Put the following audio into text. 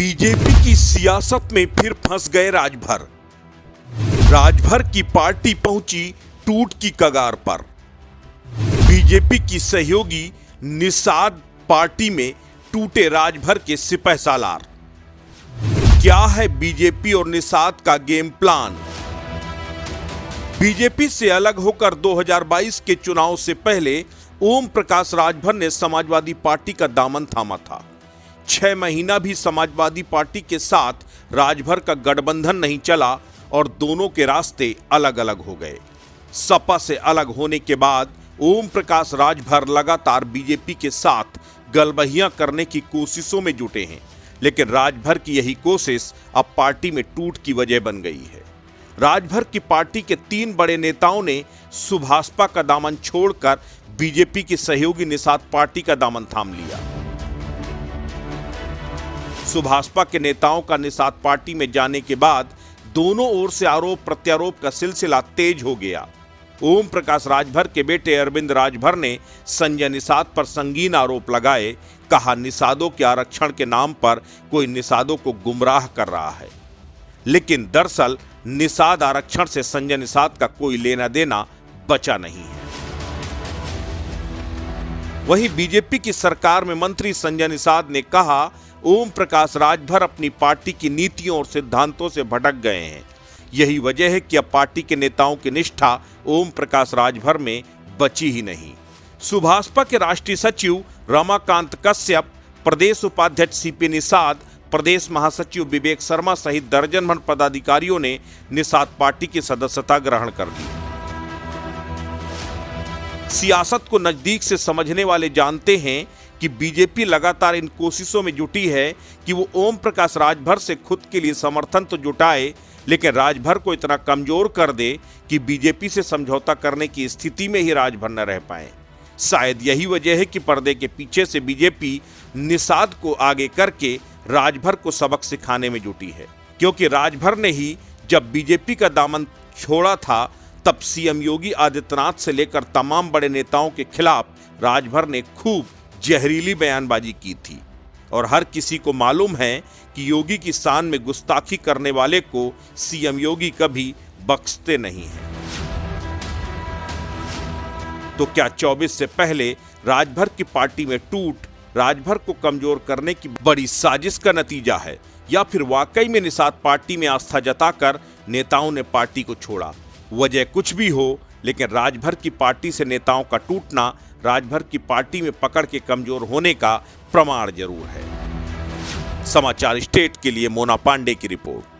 BJP की सियासत में फिर फंस गए राजभर। राजभर की पार्टी पहुंची टूट की कगार पर। बीजेपी की सहयोगी निषाद पार्टी में टूटे राजभर के सिपहसालार। क्या है बीजेपी और निषाद का गेम प्लान? बीजेपी से अलग होकर 2022 के चुनाव से पहले ओम प्रकाश राजभर ने समाजवादी पार्टी का दामन थामा था। 6 महीना भी समाजवादी पार्टी के साथ राजभर का गठबंधन नहीं चला और दोनों के रास्ते अलग अलग हो गए। सपा से अलग होने के बाद ओम प्रकाश राजभर लगातार बीजेपी के साथ गलबहियां करने की कोशिशों में जुटे हैं, लेकिन राजभर की यही कोशिश अब पार्टी में टूट की वजह बन गई है। राजभर की पार्टी के 3 बड़े नेताओं ने सुभाषपा का दामन छोड़कर बीजेपी की सहयोगी निषाद पार्टी का दामन थाम लिया। सुभाषपा के नेताओं का निषाद पार्टी में जाने के बाद दोनों ओर से आरोप प्रत्यारोप का सिलसिला तेज हो गया। ओम प्रकाश राजभर के बेटे अरविंद राजभर ने संजय निषाद पर संगीन आरोप लगाए। कहा, निषादों के आरक्षण के नाम पर कोई निषादों को गुमराह कर रहा है, लेकिन दरअसल निषाद आरक्षण से संजय निषाद का कोई लेना देना बचा नहीं है। वहीं बीजेपी की सरकार में मंत्री संजय निषाद ने कहा, ओम प्रकाश राजभर अपनी पार्टी की नीतियों और सिद्धांतों से भटक गए हैं। यही वजह है कि अब पार्टी के नेताओं की निष्ठा ओम प्रकाश राजभर में बची ही नहीं। सुभाषपा के राष्ट्रीय सचिव रमाकांत कश्यप, प्रदेश उपाध्यक्ष सीपी निषाद, प्रदेश महासचिव विवेक शर्मा सहित दर्जन भर पदाधिकारियों ने निषाद पार्टी की सदस्यता ग्रहण कर ली। सियासत को नजदीक से समझने वाले जानते हैं कि बीजेपी लगातार इन कोशिशों में जुटी है कि वो ओम प्रकाश राजभर से खुद के लिए समर्थन तो जुटाए, लेकिन राजभर को इतना कमजोर कर दे कि बीजेपी से समझौता करने की स्थिति में ही राजभर न रह पाए। शायद यही वजह है कि पर्दे के पीछे से बीजेपी निषाद को आगे करके राजभर को सबक सिखाने में जुटी है, क्योंकि राजभर ने ही जब बीजेपी का दामन छोड़ा था तब सीएम योगी आदित्यनाथ से लेकर तमाम बड़े नेताओं के खिलाफ राजभर ने खूब जहरीली बयानबाजी की थी और हर किसी को मालूम है कि योगी की शान में गुस्ताखी करने वाले को सीएम योगी कभी बख्शते नहीं हैं। तो क्या 24 से पहले राजभर की पार्टी में टूट राजभर को कमजोर करने की बड़ी साजिश का नतीजा है, या फिर वाकई में निषाद पार्टी में आस्था जताकर नेताओं ने पार्टी को छोड़ा? वजह कुछ भी हो, लेकिन राजभर की पार्टी से नेताओं का टूटना राजभर की पार्टी में पकड़ के कमजोर होने का प्रमाण जरूर है। समाचार स्टेट के लिए मोना पांडे की रिपोर्ट।